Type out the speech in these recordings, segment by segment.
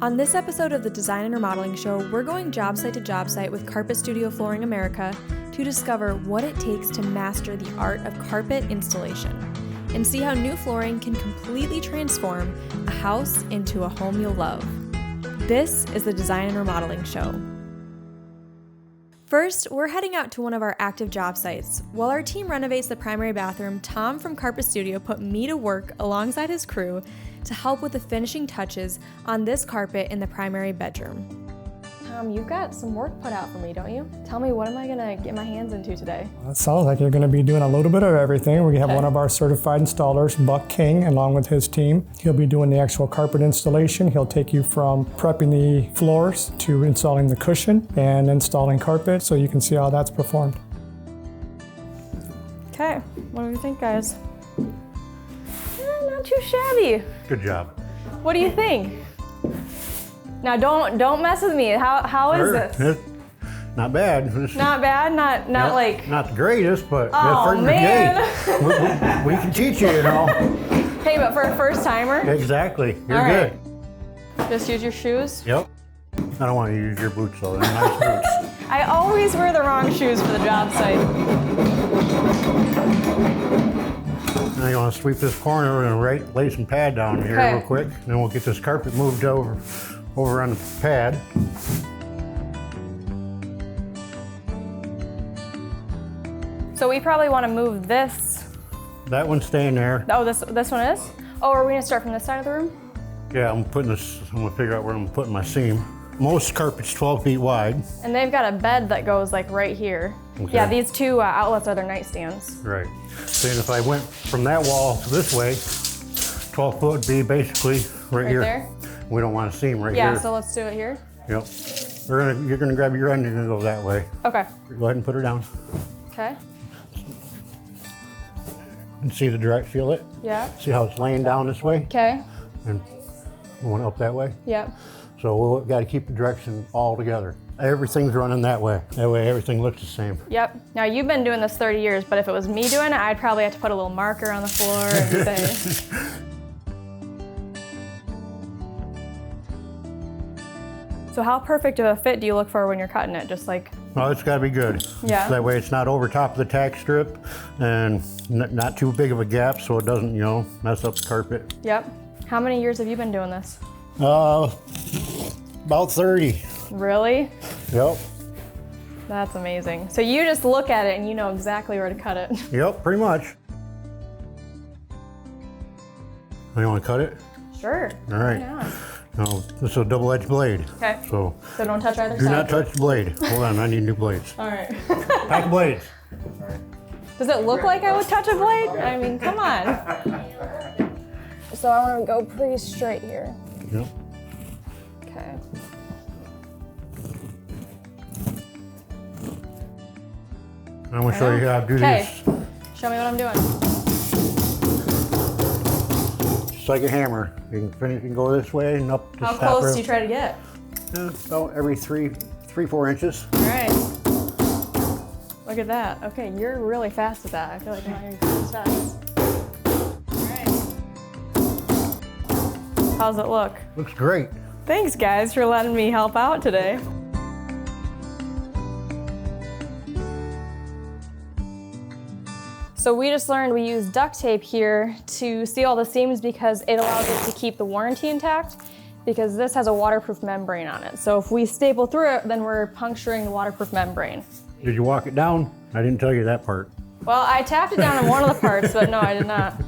On this episode of the Design and Remodeling Show, we're going job site to job site with Carpet Studio Flooring America to discover what it takes to master the art of carpet installation and see how new flooring can completely transform a house into a home you'll love. This is the Design and Remodeling Show. First, we're heading out to one of our active job sites. While our team renovates the primary bathroom, Tom from Carpet Studio put me to work alongside his crew to help with the finishing touches on this carpet in the primary bedroom. Tom, you've got some work put out for me, don't you? Tell me, what am I gonna get my hands into today? Well, it sounds like you're gonna be doing a little bit of everything. We have one of our certified installers, Buck King, along with his team. He'll be doing the actual carpet installation. He'll take you from prepping the floors to installing the cushion and installing carpet, so you can see how that's performed. Okay, what do you think, guys? Not too shabby. Good job. What do you think? Now don't mess with me. How is this? Not bad. Not bad. Not like. Not the greatest, but Oh man. we can teach you, you know. Hey, but for a first timer. Exactly. You're All right. good. Just use your shoes. Yep. I don't want to use your boots though. They're nice boots. I always wear the wrong shoes for the job site. Now you want to sweep this corner. We're gonna lay some pad down here real quick, and then we'll get this carpet moved over on the pad. So we probably want to move this. That one's staying there. Oh, this one is? Oh, are we gonna start from this side of the room? Yeah, I'm gonna figure out where I'm putting my seam. Most carpet's 12 feet wide. And they've got a bed that goes like right here. Okay. Yeah, these two outlets are their nightstands. Right. So then if I went from that wall to this way, 12 foot would be basically right here. There? We don't want a seam right Yeah, here. so let's do it here. Yep. You're gonna grab your end and go that way. Okay. Go ahead and put her down. Okay. And see the direct, feel it? Yeah. See how it's laying down this way? Okay. And going up that way? Yep. So we've got to keep the direction all together. Everything's running that way. That way everything looks the same. Yep. Now you've been doing this 30 years, but if it was me doing it, I'd probably have to put a little marker on the floor and say. So how perfect of a fit do you look for when you're cutting it? Just like. Well, it's got to be good. Yeah. So that way it's not over top of the tack strip and not too big of a gap so it doesn't, mess up the carpet. Yep. How many years have you been doing this? About 30. Really? Yep. That's amazing. So you just look at it and you know exactly where to cut it. Yep, pretty much. You want to cut it? Sure. All right. Why not? Now, this is a double-edged blade. Okay. So don't touch either do side. not touch the blade. Hold on, I need new blades. All right. Pack of blades. Does it look like I would touch a blade? I mean, come on. So I want to go pretty straight here. Yep. Okay. I'm going to show you how to do this. Show me what I'm doing. Just like a hammer. You can go this way and up to How stop close do you try to get? About every 3-4 inches. All right. Look at that. Okay, you're really fast at that. I feel like now you're doing fast. All right. How's it look? Looks great. Thanks, guys, for letting me help out today. So we just learned we use duct tape here to seal the seams because it allows us to keep the warranty intact, because this has a waterproof membrane on it. So if we staple through it, then we're puncturing the waterproof membrane. Did you walk it down? I didn't tell you that part. Well, I tapped it down on one of the parts, but no, I did not.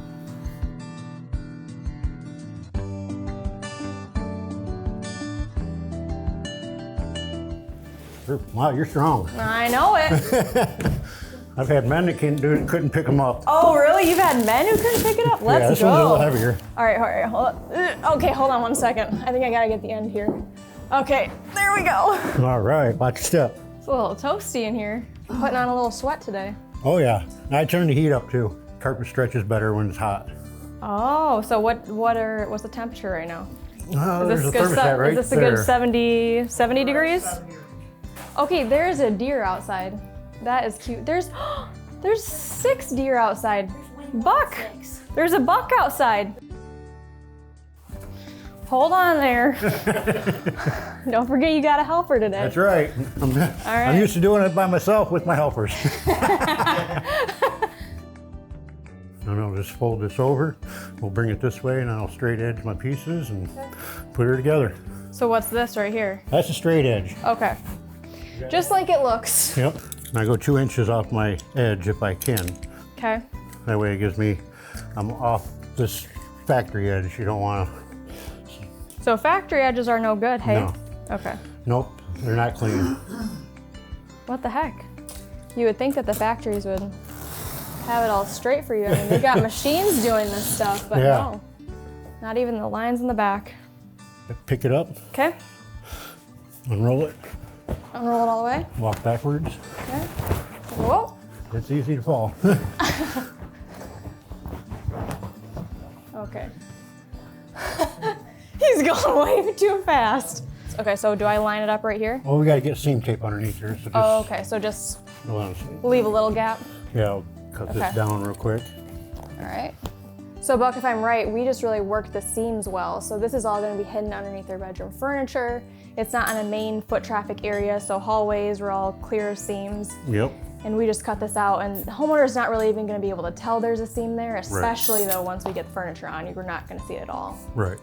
Wow, you're strong. I know it. I've had men that couldn't pick them up. Oh, really? You've had men who couldn't pick it up? Let's yeah, this go. one's a little heavier. All right, hold on. Okay, hold on 1 second. I think I gotta get the end here. Okay, there we go. All right, watch your step. It's a little toasty in here. I'm putting on a little sweat today. Oh yeah, I turned the heat up too. Carpet stretches better when it's hot. Oh, so what's the temperature right now? There's a thermostat right there. Is this a good 70 degrees? Okay, there's a deer outside. That is cute. There's 6 deer outside. Buck! There's a buck outside. Hold on there. Don't forget you got a helper today. That's right. I'm used to doing it by myself with my helpers. And I'll just fold this over. We'll bring it this way and I'll straight edge my pieces and put her together. So what's this right here? That's a straight edge. Okay. Just like it looks. Yep. And I go 2 inches off my edge if I can. Okay. That way it gives me, I'm off this factory edge. You don't want to. So factory edges are no good, hey? No. Okay. Nope, they're not clean. What the heck? You would think that the factories would have it all straight for you. I mean, they got machines doing this stuff, but no. Not even the lines in the back. Pick it up. Okay. Unroll it. Unroll it all the way. Walk backwards. Okay. Whoa. It's easy to fall. Okay. He's going way too fast. Okay, so do I line it up right here? Well, we got to get seam tape underneath here. So just, okay, so just well, leave a little gap. yeah, I'll cut this down real quick. All right. So Buck, if I'm right, we just really worked the seams well. So this is all going to be hidden underneath their bedroom furniture. It's not in a main foot traffic area, so hallways were all clear of seams. Yep. And we just cut this out, and the homeowner's not really even going to be able to tell there's a seam there, especially though once we get the furniture on, you're not going to see it at all. Right.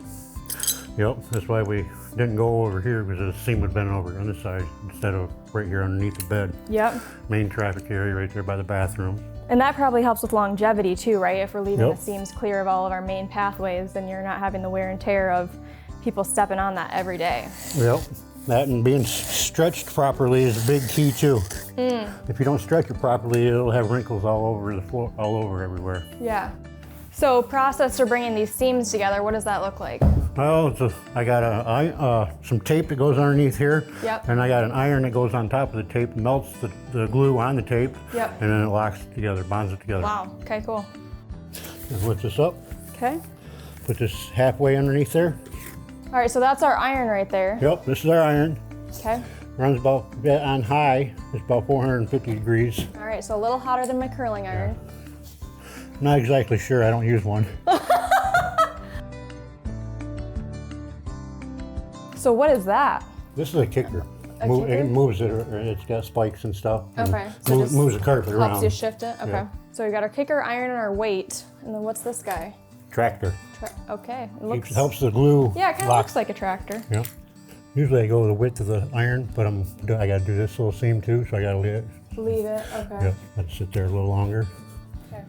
Yep, that's why we didn't go over here, because the seam would have been over on this side instead of right here underneath the bed. Yep. Main traffic area right there by the bathroom. And that probably helps with longevity too, right? If we're leaving Yep. the seams clear of all of our main pathways, then you're not having the wear and tear of people stepping on that every day. Yep. That and being stretched properly is a big key too. If you don't stretch it properly, it'll have wrinkles all over the floor, all over everywhere. Yeah. So process for bringing these seams together, what does that look like? Well, I got some tape that goes underneath here. Yep. And I got an iron that goes on top of the tape, melts the glue on the tape. Yep. And then it locks it together, bonds it together. Wow, okay, cool. And lift this up, Okay. put this halfway underneath there. All right, so that's our iron right there. Yep, this is our iron. Okay. Runs about, on high, it's about 450 degrees. All right, so a little hotter than my curling iron. Not exactly sure, I don't use one. So what is that? This is a kicker. kicker? It moves it, or it's got spikes and stuff. and Okay, so just moves the carpet around. Helps you shift it? Okay. Yeah. So we got our kicker, iron, and our weight. And then what's this guy? Tractor. Okay, it looks... Helps the glue Yeah, it kind of lock. looks like a tractor. Yeah. Usually I go the width of the iron, but I got to do this little seam too, so I got to leave it. Leave it, okay. Yeah, let it sit there a little longer. Okay.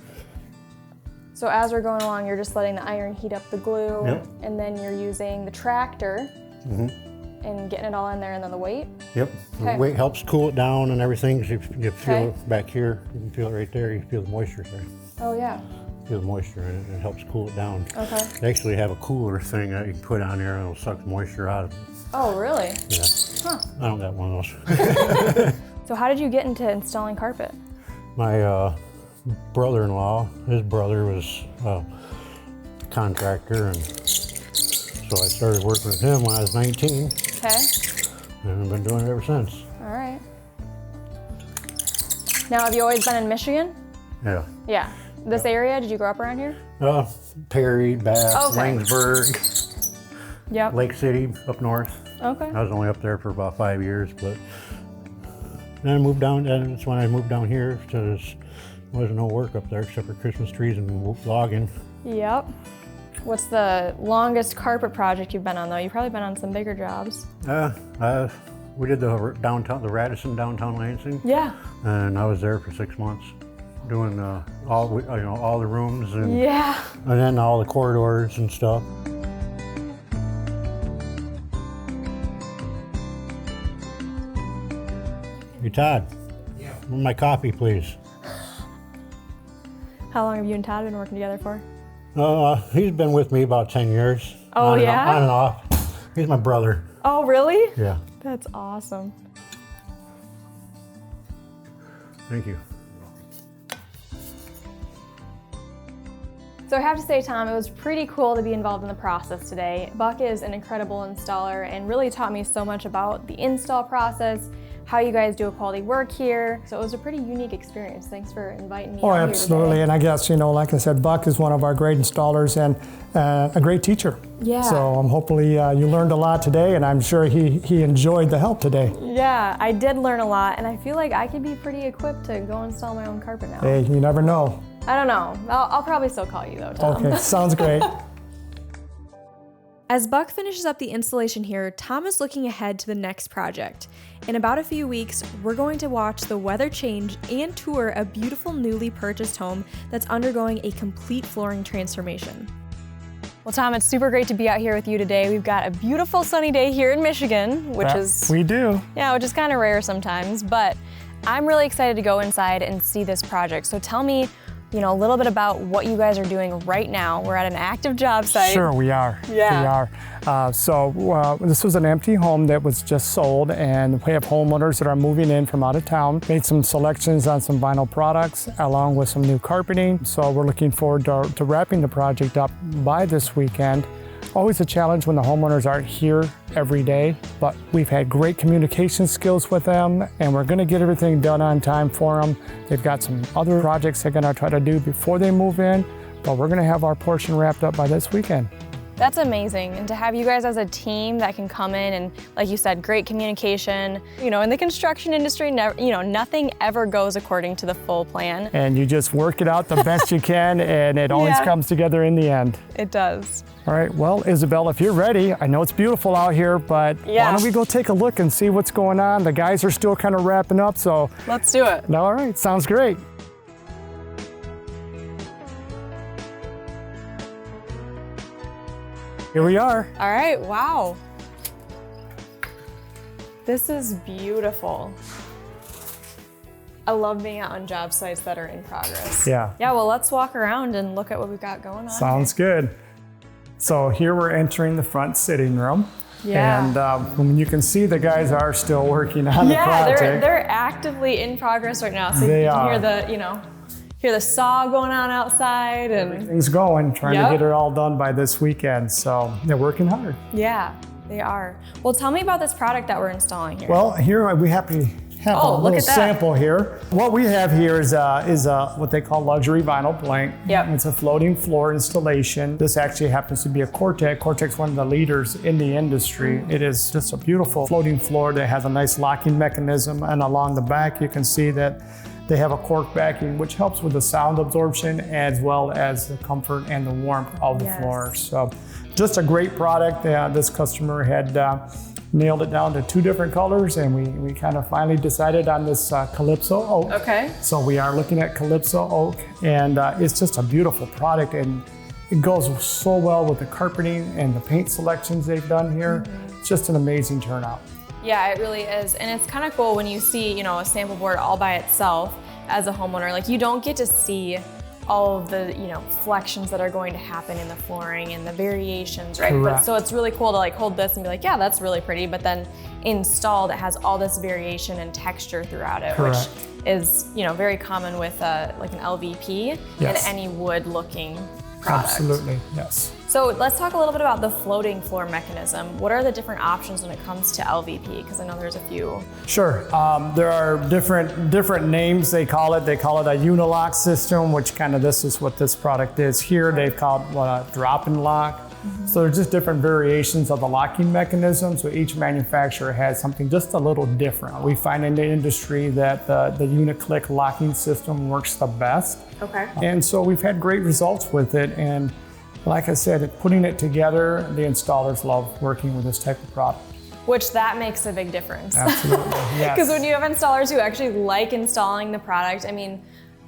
So as we're going along, you're just letting the iron heat up the glue, Yep. and then you're using the tractor and getting it all in there, and then the weight. Yep. Okay. The weight helps cool it down and everything. So you feel Okay. it back here. You can feel it right there. You feel the moisture there. Oh yeah. Feel the moisture in it. It helps cool it down. Okay. They actually have a cooler thing that you can put on there and it'll suck the moisture out of it. Oh really? Yeah. Huh. I don't got one of those. So how did you get into installing carpet? My brother-in-law, his brother was a contractor, and so I started working with him when I was 19, Okay. and I've been doing it ever since. All right. Now, have you always been in Michigan? Yeah. Yeah. This area, did you grow up around here? Perry, Bath, Okay. Langsburg, Yep. Lake City up north. Okay. I was only up there for about 5 years, but then I moved down, and that's when I moved down here, because there wasn't no work up there except for Christmas trees and logging. Yep. What's the longest carpet project you've been on, though? You've probably been on some bigger jobs. We did the downtown, the Radisson downtown Lansing. Yeah. And I was there for 6 months, doing all the rooms and Yeah. and then all the corridors and stuff. Hey Todd. Yeah. My coffee, please. How long have you and Todd been working together for? He's been with me about 10 years. Oh, on yeah? On and off. He's my brother. Oh, really? Yeah. That's awesome. Thank you. So I have to say, Tom, it was pretty cool to be involved in the process today. Buck is an incredible installer and really taught me so much about the install process, how you guys do a quality work here. So it was a pretty unique experience. Thanks for inviting me Oh, out absolutely. here today. And I guess, like I said, Buck is one of our great installers and a great teacher. Yeah. So hopefully you learned a lot today, and I'm sure he enjoyed the help today. Yeah, I did learn a lot, and I feel like I could be pretty equipped to go install my own carpet now. Hey, you never know. I don't know. I'll probably still call you though, Tom. Okay, sounds great. As Buck finishes up the installation here, Tom is looking ahead to the next project. In about a few weeks, we're going to watch the weather change and tour a beautiful newly purchased home that's undergoing a complete flooring transformation. Well, Tom, it's super great to be out here with you today. We've got a beautiful sunny day here in Michigan, which is we do. Yeah, which is kind of rare sometimes, but I'm really excited to go inside and see this project. So tell me, a little bit about what you guys are doing right now. We're at an active job site. Sure, we are. Yeah. We are. This was an empty home that was just sold, and we have homeowners that are moving in from out of town. Made some selections on some vinyl products along with some new carpeting. So we're looking forward to wrapping the project up by this weekend. Always a challenge when the homeowners aren't here every day, but we've had great communication skills with them, and we're going to get everything done on time for them. They've got some other projects they're going to try to do before they move in, but we're going to have our portion wrapped up by this weekend. That's amazing, and to have you guys as a team that can come in and, like you said, great communication. In the construction industry, nothing ever goes according to the full plan. And you just work it out the best you can, and it always comes together in the end. It does. All right, well, Isabelle, if you're ready, I know it's beautiful out here, but why don't we go take a look and see what's going on? The guys are still kind of wrapping up, so. Let's do it. All right, sounds great. Here we are. All right, wow. This is beautiful. I love being out on job sites that are in progress. Yeah. Yeah, well, let's walk around and look at what we've got going on. Sounds good. So here we're entering the front sitting room. Yeah. And you can see the guys are still working on the project. Yeah, they're actively in progress right now. So They you can are. hear the saw going on outside, and Everything's going, trying to get it all done by this weekend. So they're working hard. yeah, they are. Well, tell me about this product that we're installing here. Well, here we have a look little at that. sample here. What we have here is what they call luxury vinyl plank. Yep. It's a floating floor installation. This actually happens to be a Cortec. Cortec's one of the leaders in the industry. It is just a beautiful floating floor that has a nice locking mechanism, and along the back you can see that they have a cork backing, which helps with the sound absorption as well as the comfort and the warmth of the floor. So just a great product. This customer had nailed it down to 2 different colors, and we kind of finally decided on this Calypso Oak. Okay. So we are looking at Calypso Oak, and it's just a beautiful product, and it goes so well with the carpeting and the paint selections they've done here. It's just an amazing turnout. Yeah, it really is. And it's kind of cool when you see, a sample board all by itself as a homeowner. Like, you don't get to see all of the, flections that are going to happen in the flooring and the variations, right? Correct. But so it's really cool to hold this and be like, yeah, that's really pretty. But then installed, it has all this variation and texture throughout it, Correct. which is, very common with like an LVP and any wood looking product. Absolutely, yes. So let's talk a little bit about the floating floor mechanism. What are the different options when it comes to LVP? Because I know there's a few. Sure. There are different names they call it. They call it a unilock system, which this is what this product is here. They've called a drop and lock. So there's just different variations of the locking mechanism. So each manufacturer has something just a little different. We find in the industry that the Uniclick locking system works the best. Okay. And so we've had great results with it. And like I said, putting it together, the installers love working with this type of product. Which that makes a big difference. Absolutely, yes. Because when you have installers who actually like installing the product,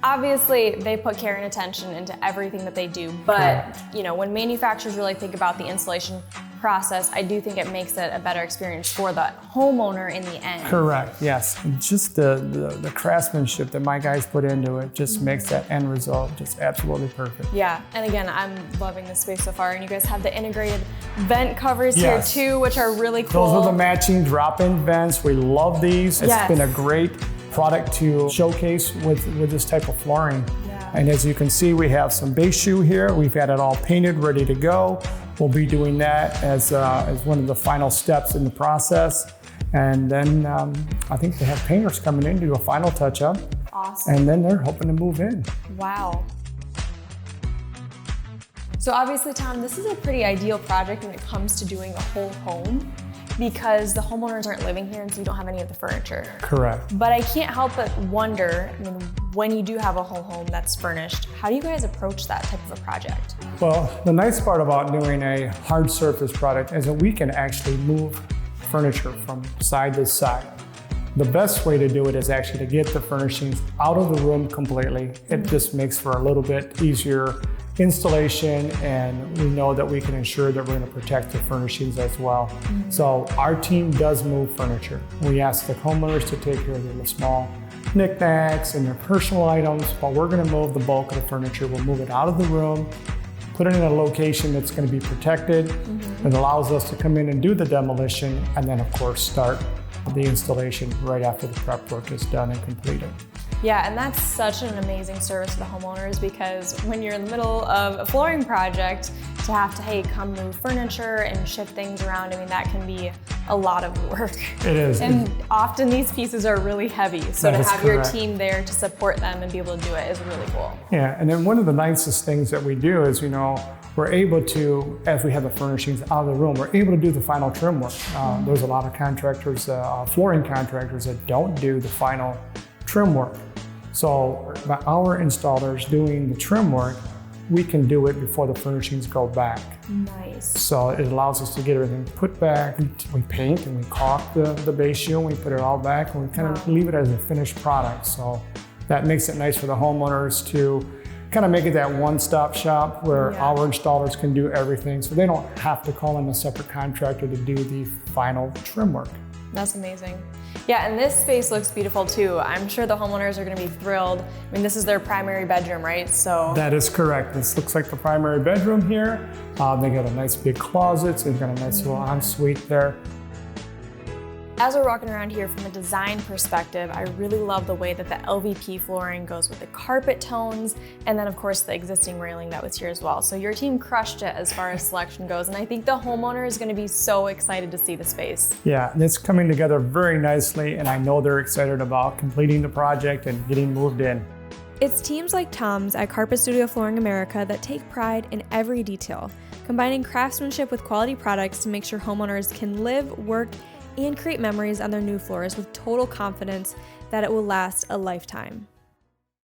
obviously they put care and attention into everything that they do, but when manufacturers really think about the installation process, I do think it makes it a better experience for the homeowner in the end. Correct, yes. Just the craftsmanship that my guys put into it just makes that end result just absolutely perfect. Yeah, and again, I'm loving this space so far, and you guys have the integrated vent covers here too, which are really cool. Those are the matching drop-in vents. We love these. It's been a great product to showcase with this type of flooring. Yeah. And as you can see, we have some base shoe here. We've had it all painted, ready to go. We'll be doing that as one of the final steps in the process. And then I think they have painters coming in to do a final touch-up. Awesome. And then they're hoping to move in. Wow. So obviously, Tom, this is a pretty ideal project when it comes to doing a whole home because the homeowners aren't living here and so you don't have any of the furniture. Correct. But I can't help but wonder, I mean, when you do have a whole home that's furnished, how do you guys approach that type of a project? Well, the nice part about doing a hard surface product is that we can actually move furniture from side to side. The best way to do it is actually to get the furnishings out of the room completely. It just makes for a little bit easier installation, and we know that we can ensure that we're going to protect the furnishings as well. So our team does move furniture. We ask the homeowners to take care of their small knickknacks and their personal items, but we're going to move the bulk of the furniture. We'll move it out of the room, put it in a location that's going to be protected. It allows us to come in and do the demolition, and then of course start the installation right after the prep work is done and completed. Yeah, and that's such an amazing service to the homeowners because when you're in the middle of a flooring project, to have to, hey, come move furniture and shift things around, I mean, that can be a lot of work. It is. And often these pieces are really heavy, so That to is have your correct. team there to support them and be able to do it is really cool. Yeah, and then one of the nicest things that we do is, we're able to, as we have the furnishings out of the room, we're able to do the final trim work. There's a lot of contractors, flooring contractors that don't do the final trim work. So by our installers doing the trim work, we can do it before the furnishings go back. Nice. So it allows us to get everything put back. We paint and we caulk the base shield, we put it all back, and we kind of leave it as a finished product. So that makes it nice for the homeowners to kind of make it that one-stop shop where our installers can do everything, so they don't have to call in a separate contractor to do the final trim work. That's amazing. Yeah, and this space looks beautiful too. I'm sure the homeowners are going to be thrilled. I mean, this is their primary bedroom, right? So that is correct. This looks like the primary bedroom here. They got a nice big closet, so they've got a nice little ensuite there. As we're walking around here from a design perspective, I really love the way that the LVP flooring goes with the carpet tones, and then of course the existing railing that was here as well. So your team crushed it as far as selection goes, and I think the homeowner is going to be so excited to see the space. Yeah, and it's coming together very nicely, and I know they're excited about completing the project and getting moved in. It's teams like Tom's at Carpet Studio Flooring America that take pride in every detail, combining craftsmanship with quality products to make sure homeowners can live, work, and create memories on their new floors with total confidence that it will last a lifetime.